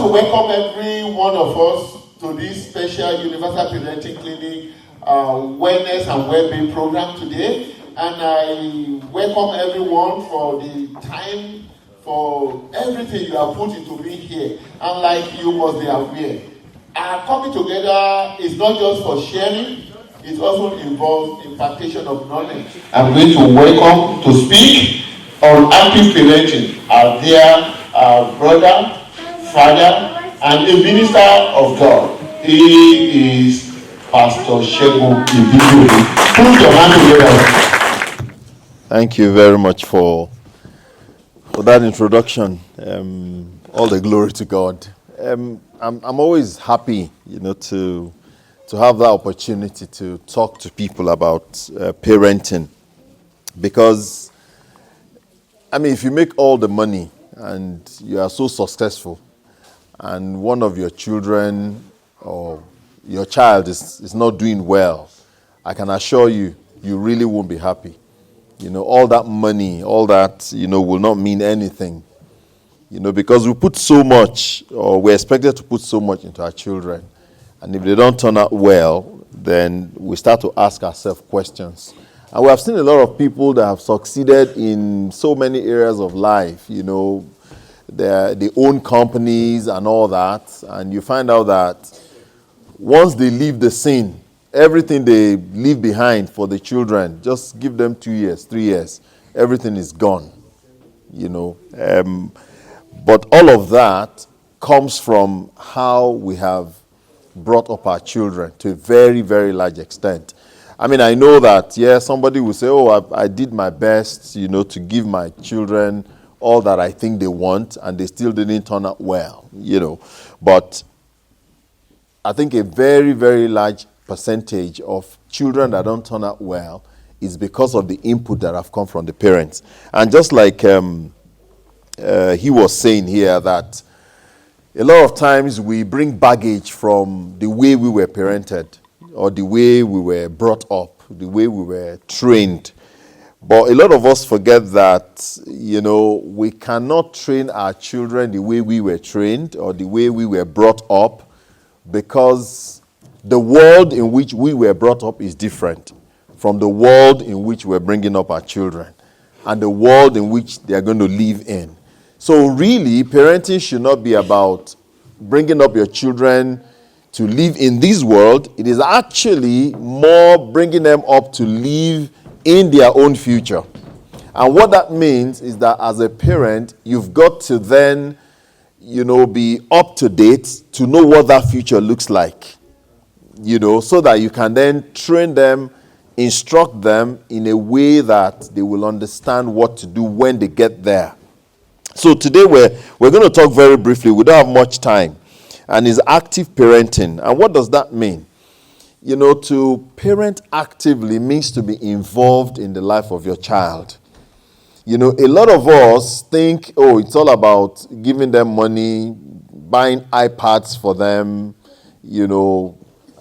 to welcome every one of us to this special Universal Parenting Clinic Wellness and Wellbeing program today. And I welcome everyone for the time, for everything you have put into being here. And like you must be aware, our coming together is not just for sharing, it also involves impartation of knowledge. I'm going to welcome to speak on active parenting our dear brother, father, and a minister of God. He is Pastor Shegun Ibiburi. Put your hand together. Thank you very much for that introduction. All the glory to God. I'm always happy, to have that opportunity to talk to people about parenting, because if you make all the money and you are so successful, and one of your children or your child is not doing well, I can assure you, you really won't be happy. All that money, all that, will not mean anything. Because we put so much, or we're expected to put so much into our children. And if they don't turn out well, then we start to ask ourselves questions. And we have seen a lot of people that have succeeded in so many areas of life. They own companies and all that. And you find out that once they leave the scene, everything they leave behind for the children, just give them 2 years, 3 years, everything is gone. But all of that comes from how we have brought up our children to a very, very large extent. I know that, somebody will say, I did my best, to give my children all that I think they want, and they still didn't turn out well, But I think a very, very large percentage of children that don't turn out well is because of the input that have come from the parents. And just like he was saying here, that a lot of times we bring baggage from the way we were parented, or the way we were brought up, the way we were trained. But a lot of us forget that, we cannot train our children the way we were trained or the way we were brought up, because the world in which we were brought up is different from the world in which we're bringing up our children and the world in which they are going to live in. So really, parenting should not be about bringing up your children to live in this world. It is actually more bringing them up to live in their own future. And what that means is that as a parent, you've got to then, be up to date to know what that future looks like, so that you can then train them, instruct them in a way that they will understand what to do when they get there. So today we're going to talk very briefly. We don't have much time. And it's active parenting. And what does that mean? To parent actively means to be involved in the life of your child. A lot of us think, it's all about giving them money, buying iPads for them,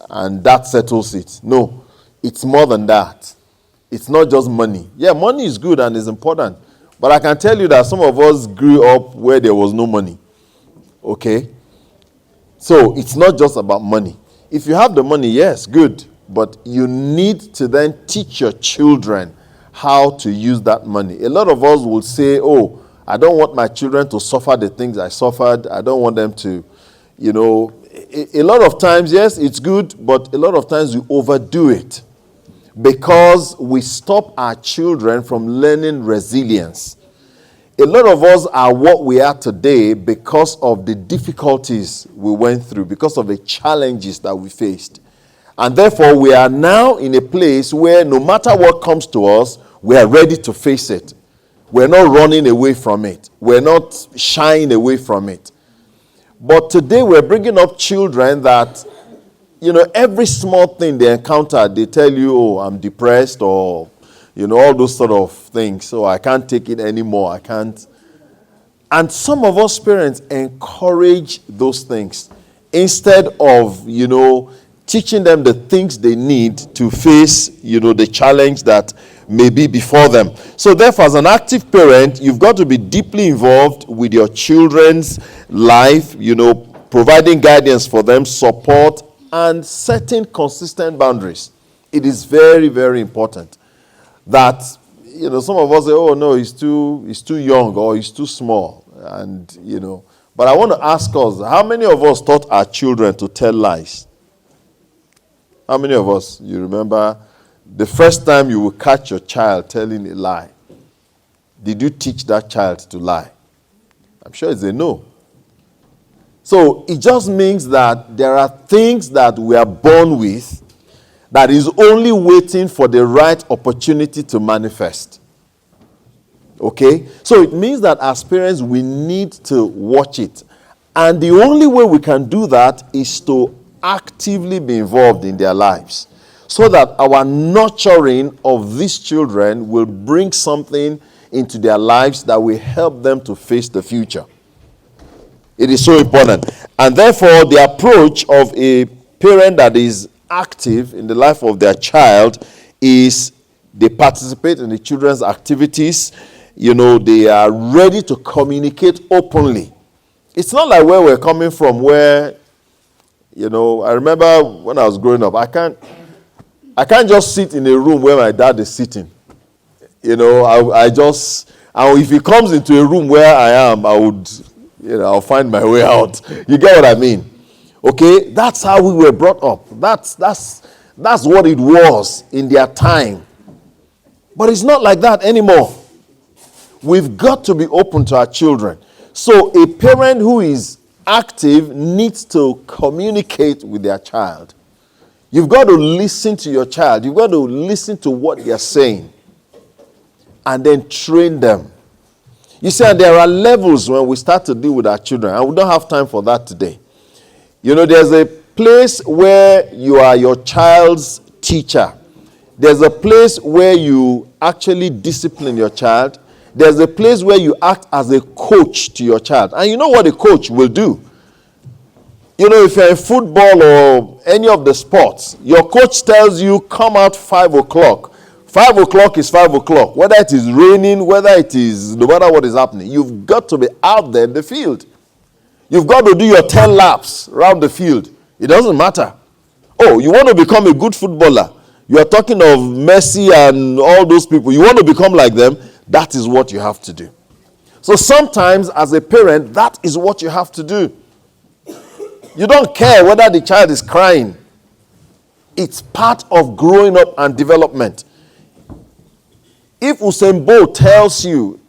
and that settles it. No, it's more than that. It's not just money. Yeah, money is good and is important. But I can tell you that some of us grew up where there was no money. Okay? So it's not just about money. If you have the money, yes, good. But you need to then teach your children how to use that money. A lot of us will say, I don't want my children to suffer the things I suffered. I don't want them to, a lot of times, yes, it's good, but a lot of times we overdo it, because we stop our children from learning resilience. A lot of us are what we are today because of the difficulties we went through, because of the challenges that we faced. And therefore, we are now in a place where no matter what comes to us, we are ready to face it. We're not running away from it. We're not shying away from it. But today, we're bringing up children that, every small thing they encounter, they tell you, I'm depressed, or all those sort of things. So I can't take it anymore. I can't. And some of us parents encourage those things instead of, teaching them the things they need to face, the challenge that may be before them. So therefore, as an active parent, you've got to be deeply involved with your children's life, providing guidance for them, support, and setting consistent boundaries. It is very, very important that, some of us say, oh no, he's too young or he's too small. And, but I want to ask us, how many of us taught our children to tell lies? How many of us, you remember the first time you will catch your child telling a lie? Did you teach that child to lie? I'm sure it's a no. So it just means that there are things that we are born with that is only waiting for the right opportunity to manifest. Okay? So it means that as parents, we need to watch it. And the only way we can do that is to actively be involved in their lives, so that our nurturing of these children will bring something into their lives that will help them to face the future. It is so important. And therefore, the approach of a parent that is active in the life of their child is they participate in the children's activities. They are ready to communicate openly. It's not like where we're coming from, where, I remember when I was growing up, I can't just sit in a room where my dad is sitting. And if he comes into a room where I am, I'll find my way out. You get what I mean? Okay? That's how we were brought up. That's what it was in their time. But it's not like that anymore. We've got to be open to our children. So a parent who is active needs to communicate with their child. You've got to listen to your child. You've got to listen to what they're saying. And then train them. You see, there are levels when we start to deal with our children, and we don't have time for that today. There's a place where you are your child's teacher. There's a place where you actually discipline your child. There's a place where you act as a coach to your child. And you know what a coach will do? If you're in football or any of the sports, your coach tells you, come out 5 o'clock. 5 o'clock is 5 o'clock. Whether it is raining, whether it is, no matter what is happening, you've got to be out there in the field. You've got to do your 10 laps around the field. It doesn't matter. Oh, you want to become a good footballer. You are talking of Messi and all those people. You want to become like them. That is what you have to do. So sometimes as a parent, that is what you have to do. You don't care whether the child is crying. It's part of growing up and development. If Usain Bolt tells you,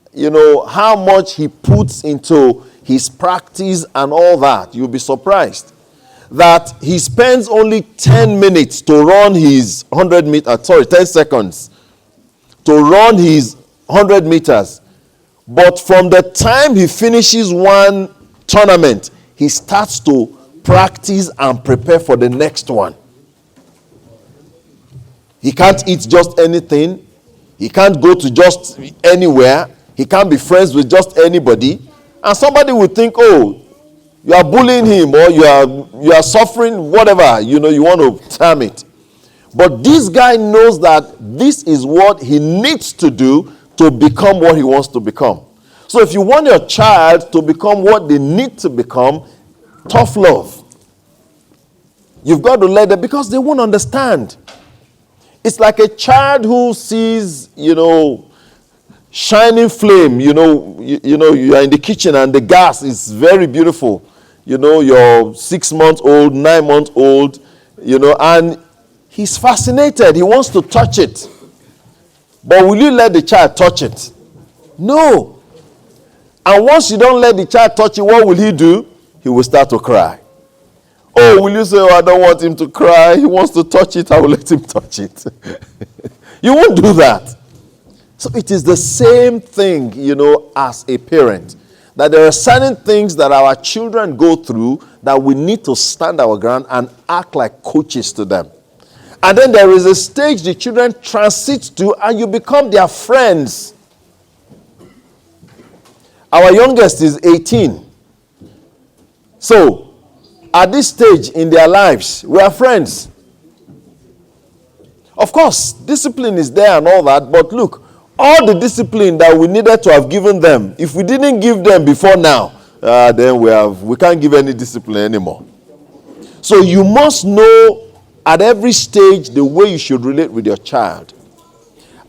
how much he puts into his practice and all that, you'll be surprised that he spends only 10 minutes to run his 10 seconds to run his 100 meters. But from the time he finishes one tournament, he starts to practice and prepare for the next one. He can't eat just anything. He can't go to just anywhere. He can't be friends with just anybody. And somebody will think, oh, you are bullying him, or you are suffering, whatever, you want to term it. But this guy knows that this is what he needs to do to become what he wants to become. So if you want your child to become what they need to become, tough love. You've got to let them, because they won't understand. It's like a child who sees, shining flame, you are in the kitchen and the gas is very beautiful. You're 6 months old, 9 months old, and he's fascinated. He wants to touch it. But will you let the child touch it? No. And once you don't let the child touch it, what will he do? He will start to cry. Oh, will you say, I don't want him to cry. He wants to touch it. I will let him touch it. You won't do that. So it is the same thing, as a parent. That there are certain things that our children go through that we need to stand our ground and act like coaches to them. And then there is a stage the children transit to and you become their friends. Our youngest is 18. So, at this stage in their lives, we are friends. Of course, discipline is there and all that, but look, all the discipline that we needed to have given them, if we didn't give them before now, then we can't give any discipline anymore. So you must know at every stage the way you should relate with your child.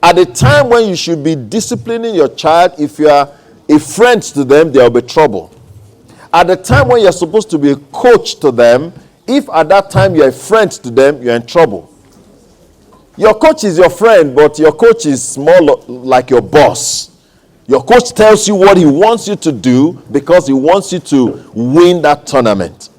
At the time when you should be disciplining your child, if you are a friend to them, there will be trouble. At the time when you're supposed to be a coach to them, if at that time you're a friend to them, you're in trouble. Your coach is your friend, but your coach is more like your boss. Your coach tells you what he wants you to do because he wants you to win that tournament.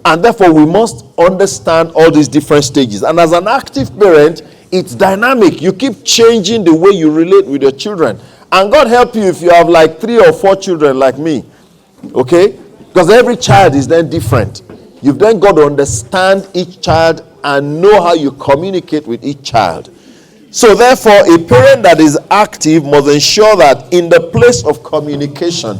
And therefore, we must understand all these different stages. And as an active parent, it's dynamic. You keep changing the way you relate with your children. And God help you if you have like 3 or 4 children like me. Okay? Because every child is then different. You've then got to understand each child and know how you communicate with each child. So therefore, a parent that is active must ensure that in the place of communication,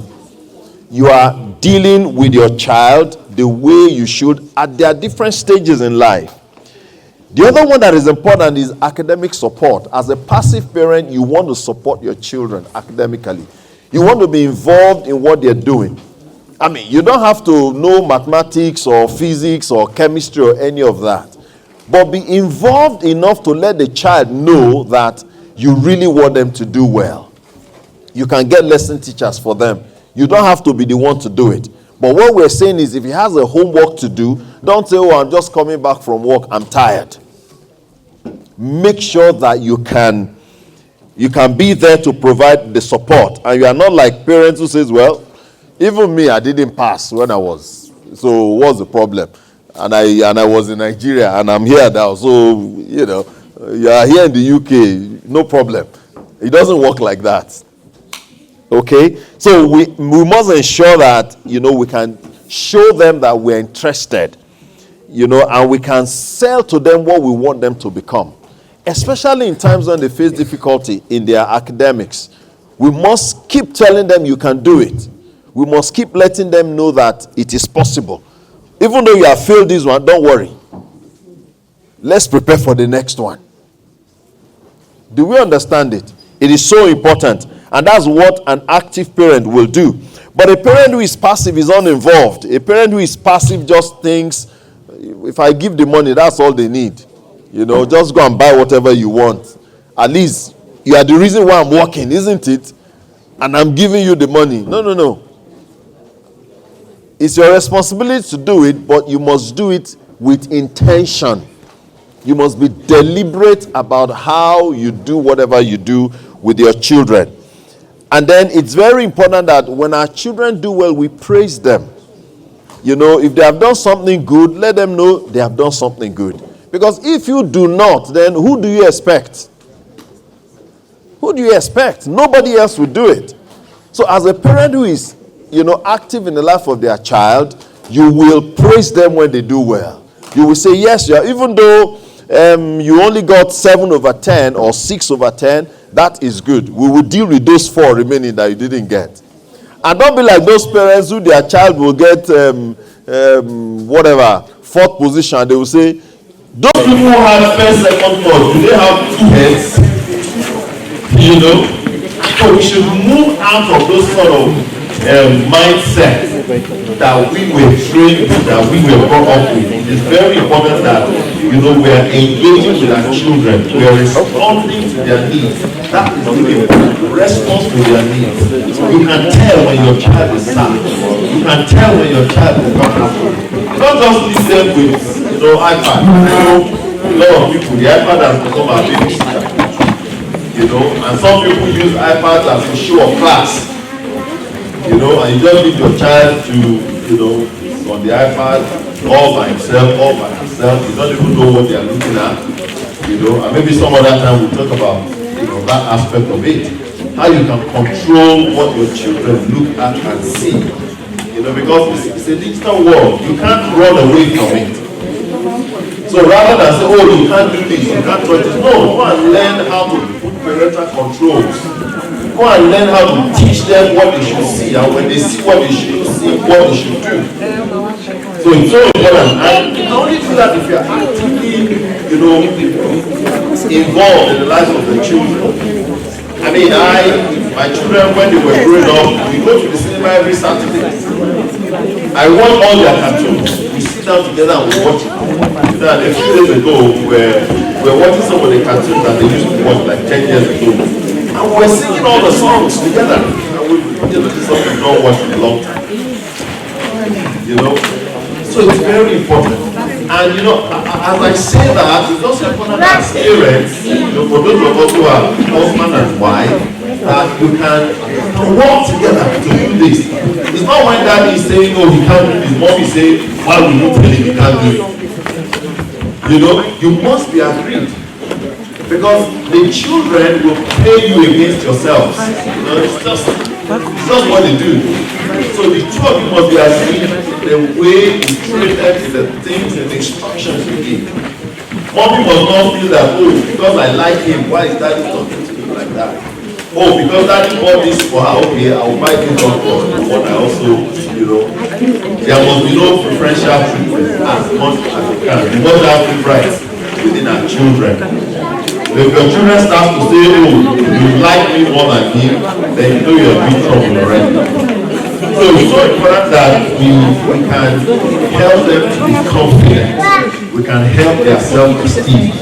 you are dealing with your child the way you should at their different stages in life. The other one that is important is academic support. As a passive parent, you want to support your children academically. You want to be involved in what they're doing. I mean, you don't have to know mathematics or physics or chemistry or any of that. But be involved enough to let the child know that you really want them to do well. You can get lesson teachers for them. You don't have to be the one to do it. But what we're saying is if he has a homework to do, don't say, oh, I'm just coming back from work, I'm tired. Make sure that you can be there to provide the support. And you are not like parents who says, well, even me, I didn't pass when I was. So what's the problem? And I was in Nigeria and I'm here now. So, you are here in the UK, no problem. It doesn't work like that. Okay? So we must ensure that, we can show them that we're interested, and we can sell to them what we want them to become. Especially in times when they face difficulty in their academics. We must keep telling them you can do it. We must keep letting them know that it is possible. Even though you have failed this one, don't worry. Let's prepare for the next one. Do we understand it? It is so important. And that's what an active parent will do. But a parent who is passive is uninvolved. A parent who is passive just thinks, if I give the money, that's all they need. Just go and buy whatever you want. At least you are the reason why I'm working, isn't it? And I'm giving you the money. No. It's your responsibility to do it, but you must do it with intention. You must be deliberate about how you do whatever you do with your children. And then it's very important that when our children do well, we praise them. If they have done something good, let them know they have done something good. Because if you do not, then who do you expect? Who do you expect? Nobody else will do it. So as a parent who is, active in the life of their child, you will praise them when they do well. You will say, yes, even though you only got 7 over 10 or 6 over 10, that is good. We will deal with those 4 remaining that you didn't get. And don't be like those parents who their child will get 4th position. They will say, those people who have first, second, third, do they have 2 heads? So we should move out of those sort of mindset that we were trained, that we were brought up with. It is very important that we are engaging with our children. We are responding to their needs. That is really important. Response to their needs. You can tell when your child is sad. You can tell when your child is not happy. Don't just leave them with iPad. A lot of people, the iPad has become our babysitter. And some people use iPads as a show of class. And you just leave your child to, on the iPad, all by himself, all by herself. You don't even know what they are looking at. And maybe some other time we'll talk about, that aspect of it. How you can control what your children look at and see. Because it's a digital world. You can't run away from it. So rather than say, oh, you can't do this, you can't do this. No, go and learn how to put parental controls. Go and learn how to teach them what they should see, and when they see what they should see, what they should do. So it's so important. And you can only do that if you're actively, involved in the lives of the children. I mean, my children, when they were growing up, we go to the cinema every Saturday. I watch all their cartoons. We sit down together and we watch it. You know, a few days ago, we were watching some of the cartoons that they used to watch like 10 years ago. And we were singing all the songs together. And this is something we've not watched in a long time. You know? So it's very important. And you know, as I say that, it's also important as parents, you know, for those of us who are husband and wife, that you can work together to do this. It's not when daddy is saying, oh, he can't do this, mom is saying, why will you tell him he can't do it? You know, you must be agreed. Because the children will pay you against yourselves. You know, it's just what they do. So the two of you must be agreed the way you train them, the things and the instructions you give. Mommy must not feel that, oh, because I like him, why is daddy talking to me like that? Oh, because daddy bought this for her, okay, I will buy this one for what I also, you know. There must be no preferential treatment as much as you can. We must have free rights within our children. If your children start to say, oh, you like me more than him, then you know you're in big trouble already. So it's so important that we can help them to be confident. We can help their self-esteem,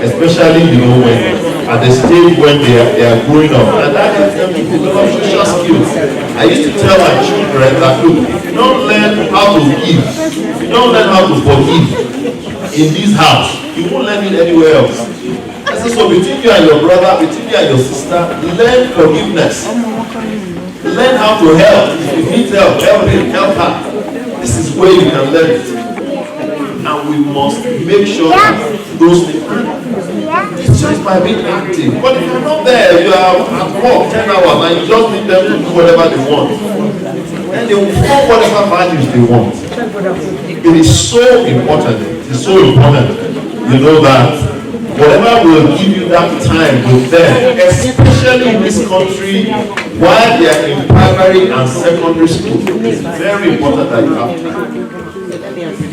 especially, you know, when at the stage when they are growing up. And that is them to develop social skills. I used to tell my children that, look, if you don't learn how to give, if you don't learn how to forgive in this house, you won't learn it anywhere else. I said, so between you and your brother, between you and your sister, learn forgiveness. Learn how to help. If you need help, help him, help her. This is where you can learn it. And we must make sure that those things it's just by being active. But if you're not there, you are at work 10 hours and you just need them to do whatever they want. And they will form whatever values they want. It is so important. It is so important, you know, that whatever will give you that time with them, especially in this country, while they are in primary and secondary school, it's very important that you have time.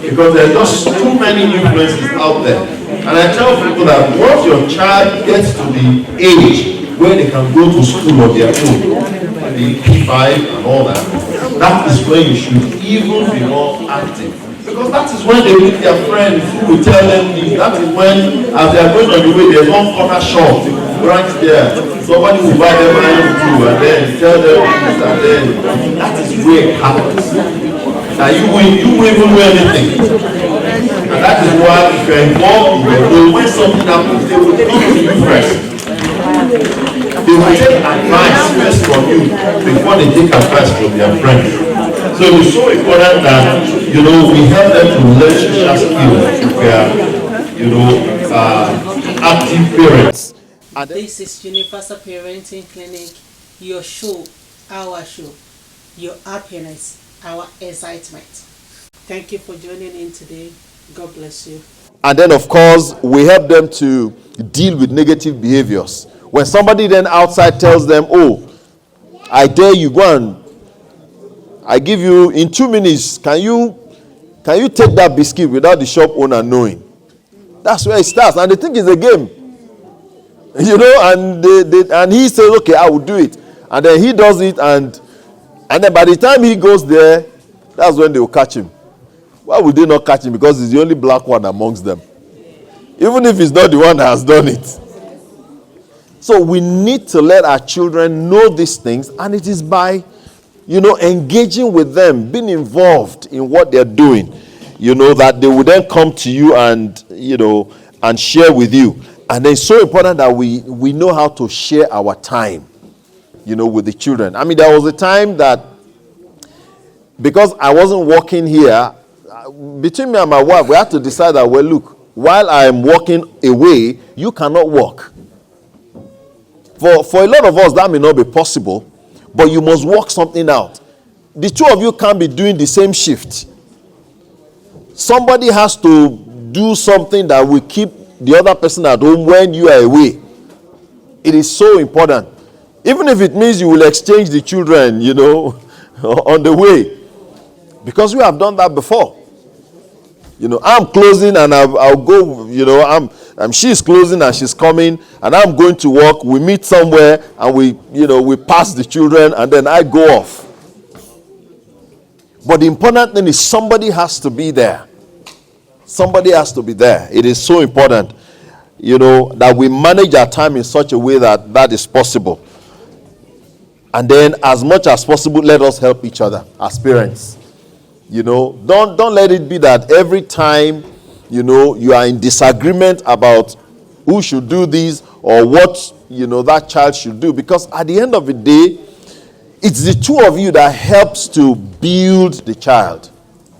Because there are just too many influences out there. And I tell people that once your child gets to the age where they can go to school on their own, the P5 and all that, that is when you should even be more active. Because that is when they meet their friends who will tell them this. That is when, as they are going on the way, there's one corner shop right there. Somebody will buy them iron too, and then tell them this, and then that is where it happens. Now you will even know anything. And that is why if you're involved in it, when something happens, they will come to you first. They will take advice first from you before they take advice from their friends. So it's so important that, you know, we help them to learn social skills if we are, you know, active parents. And this is Universal Parenting Clinic, your show, our show, your happiness, our excitement. Thank you for joining in today. God bless you. And then, of course, we help them to deal with negative behaviors. When somebody then outside tells them, oh, I dare you, go and I give you in 2 minutes, can you take that biscuit without the shop owner knowing? That's where it starts. And they think it's a game. You know, and he says, okay, I will do it. And then he does it, and then by the time he goes there, that's when they will catch him. Why would they not catch him? Because he's the only black one amongst them. Even if he's not the one that has done it. So we need to let our children know these things, and it is by, you know, engaging with them, being involved in what they're doing, you know, that they will then come to you and, you know, and share with you. And then it's so important that we know how to share our time, you know, with the children. I mean, there was a time that, because I wasn't working here, between me and my wife, we had to decide that, well, look, while I am working away, you cannot work. For a lot of us, that may not be possible, but you must work something out. The two of you can't be doing the same shift. Somebody has to do something that will keep the other person at home when you are away. It is so important. Even if it means you will exchange the children, you know, on the way. Because we have done that before. I'm closing and I'll go, she's closing and she's coming and I'm going to work. We meet somewhere and we pass the children and then I go off. But the important thing is somebody has to be there. Somebody has to be there. It is so important, that we manage our time in such a way that is possible. And then as much as possible, let us help each other as parents. Don't let it be that every time, you are in disagreement about who should do this or what, that child should do. Because at the end of the day, it's the two of you that helps to build the child.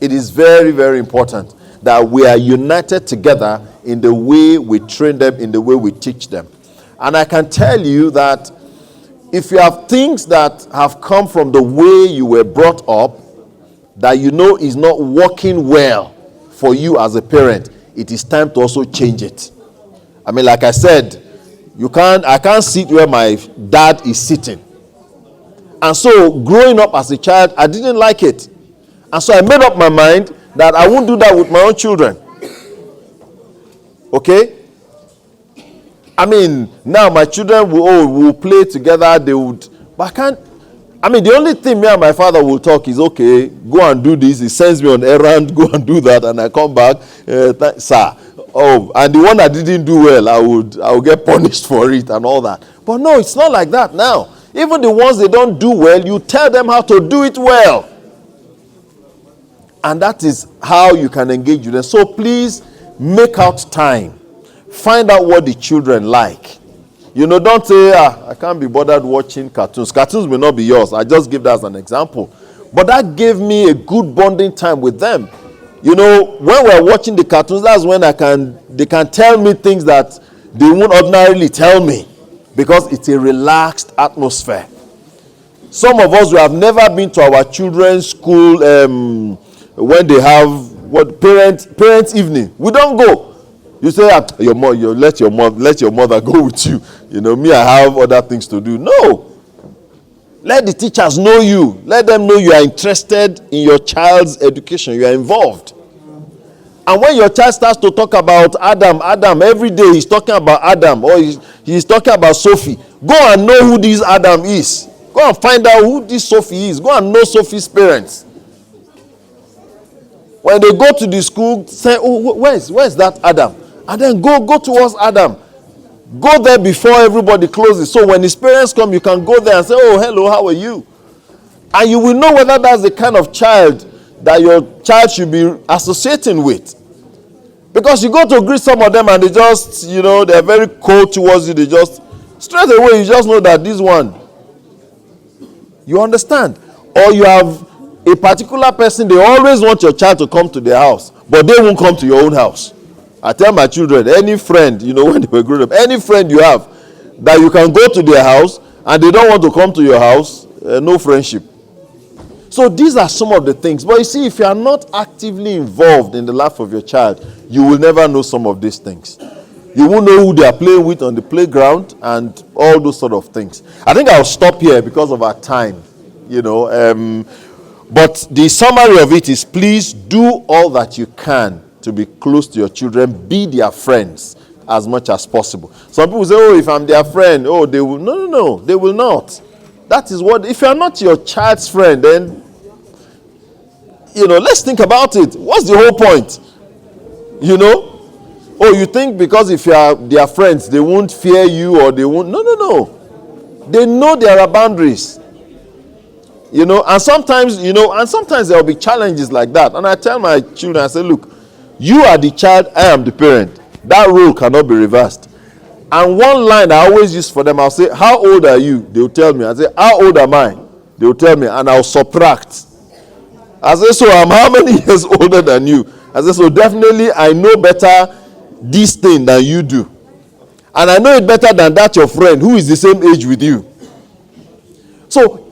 It is very, very important that we are united together in the way we train them, in the way we teach them. And I can tell you that if you have things that have come from the way you were brought up that is not working well for you as a parent, it is time to also change it. I mean, like I said, I can't sit where my dad is sitting. And so growing up as a child, I didn't like it. And so I made up my mind that I won't do that with my own children. Okay? I mean, now my children will play together, but I can't. I mean, the only thing me and my father will talk is, okay, go and do this. He sends me on errand, go and do that, and I come back, sir. Oh, and the one that didn't do well, I will get punished for it and all that. But no, it's not like that now. Even the ones they don't do well, you tell them how to do it well. And that is how you can engage with them. So please make out time. Find out what the children like. Don't say, I can't be bothered watching cartoons. Cartoons may not be yours. I just give that as an example. But that gave me a good bonding time with them. When we're watching the cartoons, that's when they can tell me things that they won't ordinarily tell me. Because it's a relaxed atmosphere. Some of us who have never been to our children's school when they have parents evening. We don't go. You say, your mom, let your mother go with you. Me, I have other things to do. No. Let the teachers know you. Let them know you are interested in your child's education. You are involved. And when your child starts to talk about Adam, every day he's talking about Adam or he's talking about Sophie. Go and know who this Adam is. Go and find out who this Sophie is. Go and know Sophie's parents. When they go to the school, say, oh, where's that Adam? And then go towards Adam. Go there before everybody closes. So when his parents come, you can go there and say, oh, hello, how are you? And you will know whether that's the kind of child that your child should be associating with. Because you go to greet some of them and they just, they're very cold towards you. They just, straight away, you just know that this one. You understand? Or you have a particular person, they always want your child to come to their house, but they won't come to your own house. I tell my children, any friend, when they were growing up, any friend you have that you can go to their house and they don't want to come to your house, no friendship. So these are some of the things. But you see, if you are not actively involved in the life of your child, you will never know some of these things. You won't know who they are playing with on the playground and all those sort of things. I think I'll stop here because of our time. But the summary of it is, please do all that you can to be close to your children. Be their friends as much as possible. Some people say, oh, if I'm their friend, oh, they will. No, they will not. That is what, if you are not your child's friend, then, let's think about it. What's the whole point? Oh, you think because if you are their friends, they won't fear you or they won't. No. They know there are boundaries. And sometimes there will be challenges like that. And I tell my children, I say, look, you are the child, I am the parent. That role cannot be reversed. And one line I always use for them, I'll say, how old are you? They'll tell me. I say, how old am I? They'll tell me, and I'll subtract. I say, so I'm how many years older than you? I say, so definitely I know better this thing than you do. And I know it better than that your friend who is the same age with you. So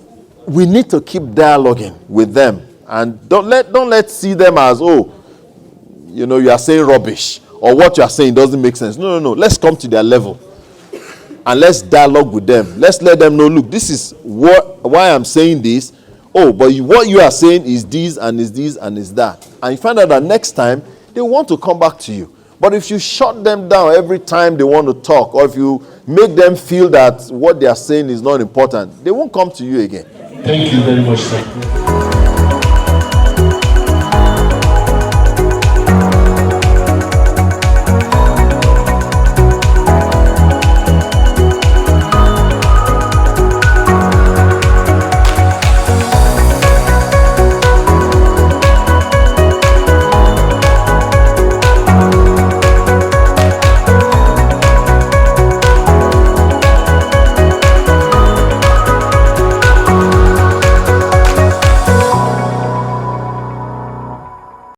we need to keep dialoguing with them. And don't let see them as, you are saying rubbish. Or what you are saying doesn't make sense. No. Let's come to their level. And let's dialogue with them. Let's let them know, look, this is why I'm saying this. Oh, but what you are saying is this and is this and is that. And you find out that next time, they want to come back to you. But if you shut them down every time they want to talk, or if you make them feel that what they are saying is not important, they won't come to you again. Thank you very much, sir.